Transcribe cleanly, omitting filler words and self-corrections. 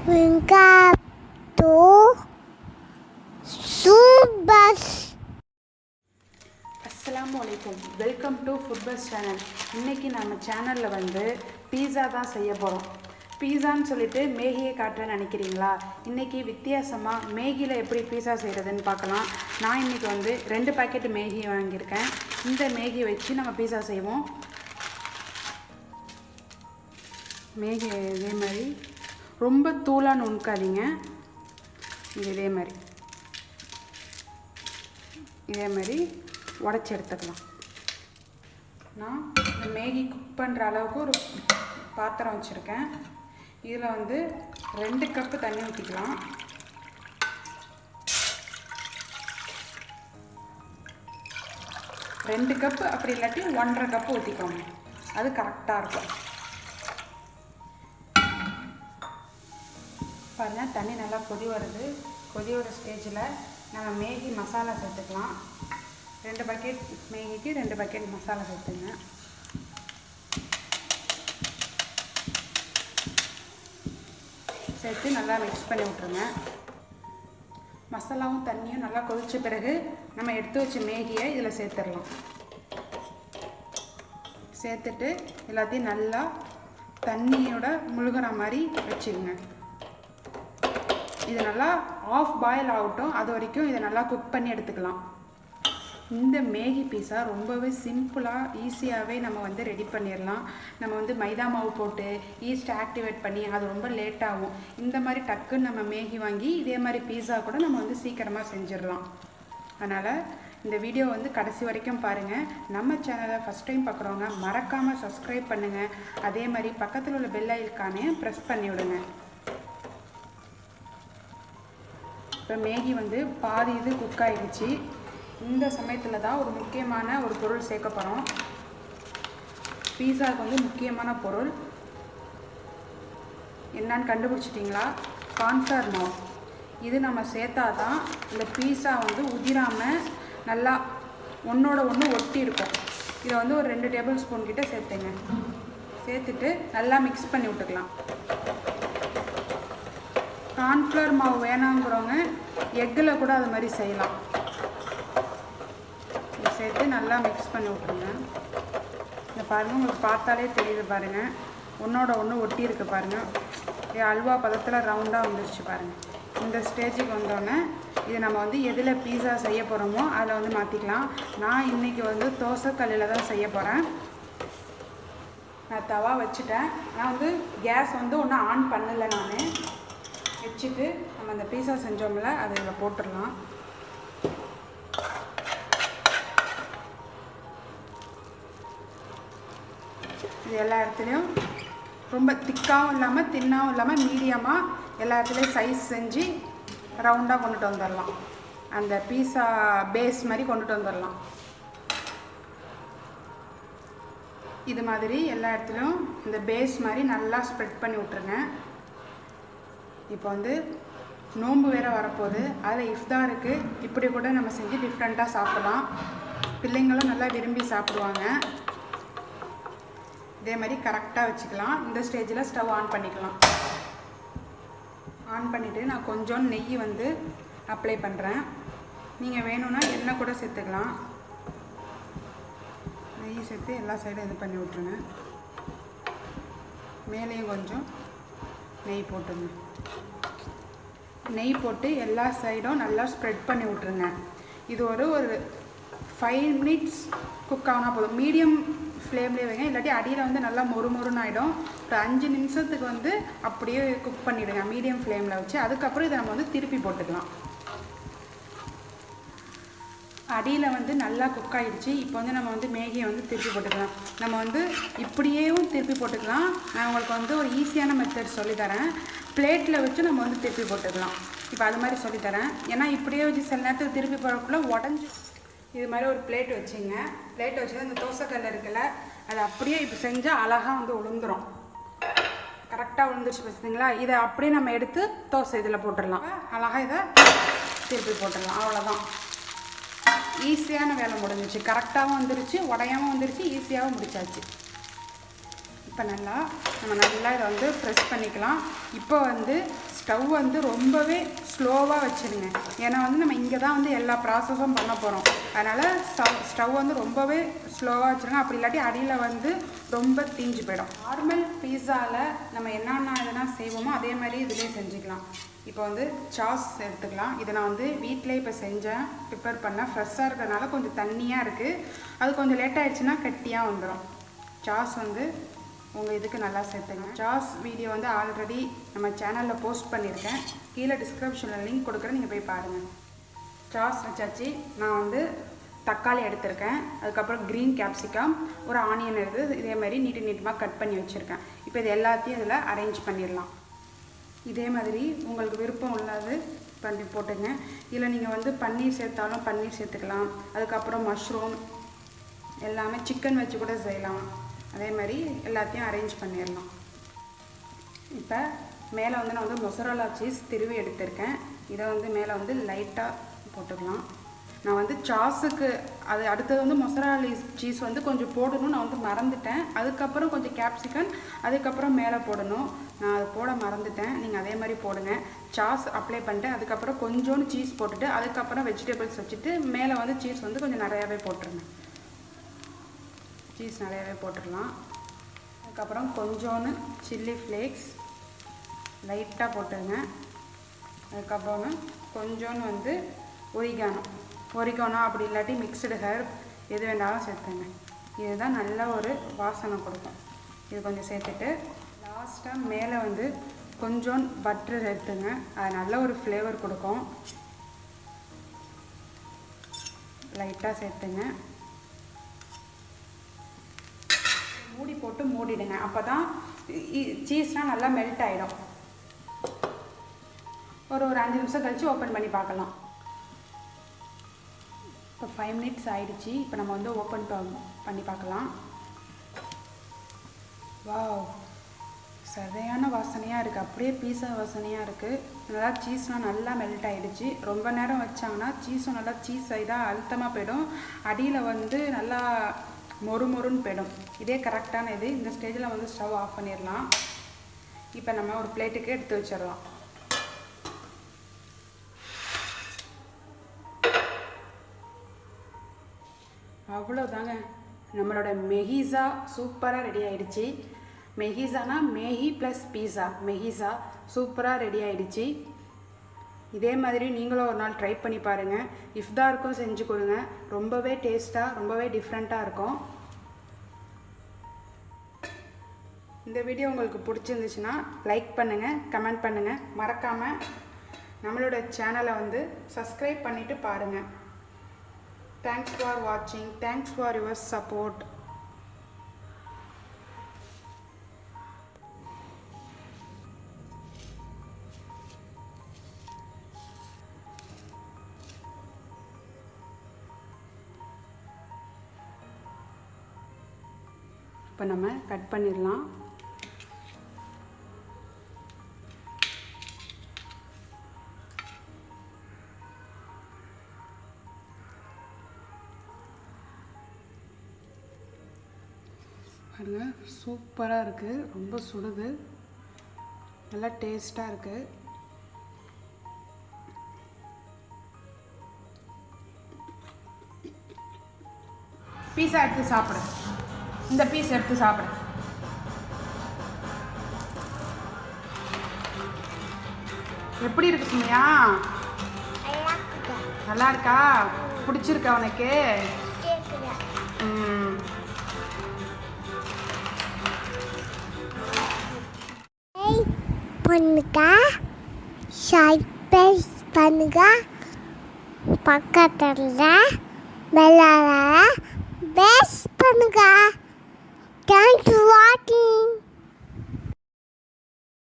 Welcome to Foodbus. அஸ்ஸலாமுஅலைக்கும். Welcome to Foodbus channel. இன்றைக்கி நம்ம சேனலில் வந்து பீஸா தான் செய்ய போகிறோம். பீஸான்னு சொல்லிட்டு மேகியை காட்டுறேன்னு நினைக்கிறீங்களா? இன்றைக்கி வித்தியாசமாக மேகியில் எப்படி பீஸா செய்கிறதுன்னு பார்க்கலாம். நான் இன்றைக்கி வந்து 2 பாக்கெட்டு மேகி வாங்கியிருக்கேன். இந்த மேகியை வச்சு நம்ம பீஸா செய்வோம். மேகி இதே மாதிரி ரொம்ப தூளாக நுணுக்காதீங்க. இதே மாதிரி உடச்சி எடுத்துக்கலாம். நான் இந்த மேகி குக் பண்ணுற அளவுக்கு ஒரு பாத்திரம் வச்சுருக்கேன். இதில் வந்து 2 கப்பு தண்ணி ஊற்றிக்கலாம். ரெண்டு கப்பு அப்படி இல்லாட்டி 1.5 கப்பு ஊற்றிக்கோங்க. அது கரெக்டாக இருக்கும். பாருங்கள், தண்ணி நல்லா கொதி வருது. கொதி வர ஸ்டேஜில் நம்ம மேகி மசாலா சேர்த்துக்கலாம். 2 பக்கெட் மேகிக்கு 2 பக்கெட் மசாலா சேர்த்துங்க. சேர்த்து நல்லா மிக்ஸ் பண்ணி விட்ருங்க. மசாலாவும் தண்ணியும் நல்லா கொதித்த பிறகு நம்ம எடுத்து வச்ச மேகியை இதில் சேர்த்துடலாம். சேர்த்துட்டு எல்லாத்தையும் நல்லா தண்ணியோட முழுகிற மாதிரி வச்சுக்கோங்க. இது நல்லா ஆஃப் பாயில் ஆகட்டும். அது வரைக்கும் இதை நல்லா குக் பண்ணி எடுத்துக்கலாம். இந்த மேகி பீஸா ரொம்பவே சிம்பிளாக ஈஸியாகவே நம்ம வந்து ரெடி பண்ணிடலாம். நம்ம வந்து மைதா மாவு போட்டு ஈஸ்ட் ஆக்டிவேட் பண்ணி அது ரொம்ப லேட் ஆகும். இந்த மாதிரி டக்குன்னு நம்ம மேகி வாங்கி இதே மாதிரி பீஸா கூட நம்ம வந்து சீக்கிரமாக செஞ்சிடலாம். அதனால் இந்த வீடியோ வந்து கடைசி வரைக்கும் பாருங்கள். நம்ம சேனலை ஃபஸ்ட் டைம் பார்க்குறவங்க மறக்காமல் சப்ஸ்கிரைப் பண்ணுங்கள். அதே மாதிரி பக்கத்தில் உள்ள பெல் ஐக்கானையும் ப்ரெஸ் பண்ணி விடுங்க. இப்போ மேகி வந்து பாதி இது குக் ஆகிடுச்சு. இந்த சமயத்தில் தான் ஒரு முக்கியமான ஒரு பொருள் சேர்க்க போகிறோம். பீஸாவுக்கு வந்து முக்கியமான பொருள் என்னன்னு கண்டுபிடிச்சிட்டிங்களா? கார்ன்ஃப்ளவர் மாவு. இது நம்ம சேர்த்தா தான் இந்த பீஸா வந்து உதிராமல் நல்லா ஒன்றோட ஒன்று ஒட்டி இருக்கும். இதை வந்து ஒரு 2 டேபிள் ஸ்பூன் கிட்ட சேர்த்துங்க. சேர்த்துட்டு நல்லா மிக்ஸ் பண்ணி விட்டுக்கலாம். கார்ன்ஃப்ளவர் மாவு வேணாங்கிறவங்க எக்கில் கூட அது மாதிரி செய்யலாம். சேர்த்து நல்லா மிக்ஸ் பண்ணி விட்ருங்க. இந்த பாருங்கள், உங்களுக்கு பார்த்தாலே தெரியுது பாருங்கள், ஒன்றோட ஒன்று ஒட்டி இருக்கு பாருங்கள். அல்வா பதத்தில் ரவுண்டாக வந்துருச்சு பாருங்கள். இந்த ஸ்டேஜுக்கு வந்தோடனே இது நம்ம வந்து எதில் பீஸா செய்ய போகிறோமோ அதில் வந்து மாற்றிக்கலாம். நான் இன்றைக்கி வந்து தோசைக்கல்லில் தான் செய்ய போகிறேன். நான் தவா வச்சுட்டேன். ஆனால் வந்து கேஸ் வந்து ஒன்றும் ஆன் பண்ணலை. நான் வச்சுட்டு நம்ம அந்த பீஸா செஞ்சோம்ல அதை இதில் போட்டுடலாம். இது எல்லா இடத்துலையும் ரொம்ப திக்காகவும் இல்லாமல் தின்னாகவும் இல்லாமல் மீடியமாக எல்லா இடத்துலையும் சைஸ் செஞ்சு ரவுண்டாக கொண்டுட்டு வந்துடலாம். அந்த பீஸா பேஸ் மாதிரி கொண்டுட்டு வந்துடலாம். இது மாதிரி எல்லா இடத்துலையும் இந்த பேஸ் மாதிரி நல்லா ஸ்ப்ரெட் பண்ணி விட்ருங்க. இப்போ வந்து நோன்பு வேறு வரப்போகுது. அதில் இஃப்தாருக்கு இப்படி கூட நம்ம செஞ்சு டிஃப்ரெண்ட்டாக சாப்பிடலாம். பிள்ளைங்களும் நல்லா விரும்பி சாப்பிடுவாங்க. இதே மாதிரி கரெக்டாக வச்சுக்கலாம். இந்த ஸ்டேஜில் ஸ்டவ் ஆன் பண்ணிக்கலாம். ஆன் பண்ணிவிட்டு நான் கொஞ்சம் நெய் வந்து அப்ளை பண்ணுறேன். நீங்கள் வேணும்னா எண்ணெய் கூட சேர்த்துக்கலாம். நெய் சேர்த்து எல்லா சைடும் இது பண்ணி விட்ருங்க. மேலேயும் கொஞ்சம் நெய் போட்டுருங்க. நெய் போட்டு எல்லா சைடும் நல்லா ஸ்ப்ரெட் பண்ணி விட்ருங்க. இது ஒரு 5 மினிட்ஸ் குக் ஆனால் போதும். மீடியம் ஃப்ளேம்லேயே வைங்க, இல்லாட்டி அடியில் வந்து நல்லா மொறுமொறுன்னு ஆகிடும். ஒரு 5 நிமிஷத்துக்கு வந்து அப்படியே குக் பண்ணிவிடுங்க மீடியம் ஃப்ளேமில் வச்சு. அதுக்கப்புறம் இதை நம்ம வந்து திருப்பி போட்டுக்கலாம். அடியில் வந்து நல்லா குக் ஆகிடுச்சு. இப்போ வந்து நம்ம வந்து மேகியை வந்து திருப்பி போட்டுக்கலாம். நம்ம வந்து இப்படியேவும் திருப்பி போட்டுக்கலாம். நான் உங்களுக்கு வந்து ஒரு ஈஸியான மெத்தட் சொல்லித்தரேன். பிளேட்டில் வச்சு நம்ம வந்து திருப்பி போட்டுக்கலாம். இப்போ அது மாதிரி சொல்லித்தரேன். ஏன்னா இப்படியே வச்சு சில நேரத்தில் திருப்பி போடக்குள்ளே உடஞ்சி. இது மாதிரி ஒரு பிளேட் வச்சுங்க. பிளேட் வச்சு இந்த தோசைக்கல் இருக்குல்ல, அது அப்படியே இப்போ செஞ்சால் அழகாக வந்து உளுந்துடும். கரெக்டாக உளுந்துருச்சு பார்த்தீங்களா? இதை அப்படியே நம்ம எடுத்து தோசை இதில் போட்டுடலாம். அழகாக இதை திருப்பி போட்டுடலாம். அவ்வளோதான். ஈஸியான வேலை முடிஞ்சிச்சு. கரெக்டாகவும் வந்துருச்சு, உடையாமல் வந்துருச்சு, ஈஸியாகவும் முடிச்சாச்சு. இப்போ நம்ம நல்லா இதை வந்து ப்ரெஸ் பண்ணிக்கலாம். இப்போ வந்து ஸ்டவ் வந்து ரொம்பவே ஸ்லோவாக வச்சுருங்க. ஏன்னா வந்து நம்ம இங்கே தான் வந்து எல்லா ப்ராசஸும் பண்ண போகிறோம். அதனால் ஸ்டவ் வந்து ரொம்பவே ஸ்லோவாக வச்சுருங்க. அப்படி இல்லாட்டி அடியில் வந்து ரொம்ப தீஞ்சு போயிடும். நார்மல் பீஸாவில் நம்ம என்னென்ன இதெல்லாம் செய்வோமோ அதே மாதிரி இதிலே செஞ்சுக்கலாம். இப்போ வந்து சாஸ் எடுத்துக்கலாம். இதை நான் வந்து வீட்டிலே இப்போ செஞ்சேன், ப்ரிப்பேர் பண்ணேன். ஃப்ரெஷ்ஷாக இருக்கிறதுனால கொஞ்சம் தண்ணியாக இருக்குது. அது கொஞ்சம் லேட் ஆகிடுச்சுன்னா கட்டியாக வந்துடும். சாஸ் வந்து உங்கள் இதுக்கு நல்லா சேர்த்துங்க. சாஸ் வீடியோ வந்து ஆல்ரெடி நம்ம சேனலில் போஸ்ட் பண்ணியிருக்கேன். கீழே டிஸ்கிரிப்ஷனில் லிங்க் கொடுக்குறேன், நீங்கள் போய் பாருங்கள். சாஸ் வச்சாச்சு. நான் வந்து தக்காளி எடுத்திருக்கேன், அதுக்கப்புறம் க்ரீன் கேப்சிகம், ஒரு ஆனியன் எடுத்து இதே மாதிரி நீட்டமாக கட் பண்ணி வச்சுருக்கேன். இப்போ இது எல்லாத்தையும் இதில் அரேஞ்ச் பண்ணிடலாம். இதே மாதிரி உங்களுக்கு விருப்பம் உள்ளது பண்ணி போட்டுங்க. இதில் நீங்கள் வந்து பன்னீர் சேர்த்தாலும் பன்னீர் சேர்த்துக்கலாம். அதுக்கப்புறம் மஷ்ரூம் எல்லாமே சிக்கன் வச்சு கூட செய்யலாம். அதே மாதிரி எல்லாத்தையும் அரேஞ்ச் பண்ணிடலாம். இப்போ மேலே வந்து நான் வந்து மொசரல்லா சீஸ் திருவி எடுத்திருக்கேன். இதை வந்து மேலே வந்து லைட்டாக போட்டுக்கலாம். நான் வந்து சாஸுக்கு அது அடுத்தது வந்து மொசரல்லா சீஸ் வந்து கொஞ்சம் போடணும், நான் வந்து மறந்துட்டேன். அதுக்கப்புறம் கொஞ்சம் கேப்சிகம், அதுக்கப்புறம் மேலே போடணும். நான் அதை போட மறந்துட்டேன். நீங்கள் அதே மாதிரி போடுங்க. சாஸ் அப்ளை பண்ணிட்டு அதுக்கப்புறம் கொஞ்சோண்டு சீஸ் போட்டுட்டு அதுக்கப்புறம் வெஜிடபிள்ஸ் வச்சுட்டு மேலே வந்து சீஸ் வந்து கொஞ்சம் நிறையாவே போட்டுருங்க. சீஸ் நிறையாவே போட்டுடலாம். அதுக்கப்புறம் கொஞ்சோன்னு சில்லி ஃப்ளேக்ஸ் லைட்டாக போட்டுருங்க. அதுக்கப்புறம் கொஞ்சோன்னு வந்து ஒரிகானோ அப்படி இல்லாட்டி மிக்சடு ஹெர்ப் எது வேணாலும் சேர்த்துங்க. இதுதான் நல்ல ஒரு வாசனை கொடுக்கும். இது கொஞ்சம் சேர்த்துட்டு லாஸ்ட்டாக மேலே வந்து கொஞ்சோண்டு பட்டர் சேர்த்துங்க. அது நல்ல ஒரு ஃப்ளேவர் கொடுக்கும். லைட்டாக சேர்த்துங்க. மூடி போட்டு மூடிடுங்க. அப்போ தான் சீஸ்னால் நல்லா மெல்ட் ஆகிடும். ஒரு 5 நிமிஷம் கழித்து ஓப்பன் பண்ணி பார்க்கலாம். இப்போ 5 மினிட்ஸ் ஆகிடுச்சி. இப்போ நம்ம வந்து ஓப்பன் பண்ணி பார்க்கலாம். வாவ், சரியான வாசனையாக இருக்குது. அப்படியே பீஸா வாசனையாக இருக்குது. நல்லா சீஸ்லாம் நல்லா மெல்ட் ஆகிடுச்சு. ரொம்ப நேரம் வச்சாங்கன்னா சீஸும் நல்லா சீஸ் ஆகிதான் அழுத்தமாக போயிடும். அடியில் வந்து நல்லா மொறுன்னு போயிடும். இதே கரெக்டான இது. இந்த ஸ்டேஜில் வந்து ஸ்டவ் ஆஃப் பண்ணிடலாம். இப்போ நம்ம ஒரு பிளேட்டுக்கு எடுத்து வச்சிடலாம். அவ்வளோதாங்க, நம்மளோட மெகிஸா சூப்பராக ரெடி ஆகிடுச்சு. மெகிஸானா மேகி ப்ளஸ் பீஸா, மெகிஸா சூப்பராக ரெடி ஆகிடுச்சு. இதே மாதிரி நீங்களும் ஒரு நாள் ட்ரை பண்ணி பாருங்கள். இஃப்தாருக்கும் செஞ்சு கொடுங்க. ரொம்பவே டேஸ்ட்டாக, ரொம்பவே டிஃப்ரெண்ட்டாக இருக்கும். இந்த வீடியோ உங்களுக்கு பிடிச்சிருந்துச்சுன்னா லைக் பண்ணுங்கள், கமெண்ட் பண்ணுங்கள். மறக்காமல் நம்மளோட சேனலை வந்து சப்ஸ்கிரைப் பண்ணிவிட்டு பாருங்கள். தேங்க்ஸ் ஃபார் வாட்சிங். Thanks for your support. இப்போ நம்ம கட் பண்ணிடலாம். பாருங்க, சூப்பராக இருக்குது. ரொம்ப சுடுது, நல்லா டேஸ்ட்டாக இருக்குது. பீஸா எடுத்து சாப்பிடு. இந்த பீஸ் எடுத்து சாப்பிடு. எப்படி இருக்கு சுமையா? நல்லா இருக்கா? பிடிச்சிருக்கா உனக்கு? பண்ணுங்க, சப்ஸ்கிரைப் பண்ணுங்க, பக்கத்துல பெல் பண்ணுங்க. Thanks for watching.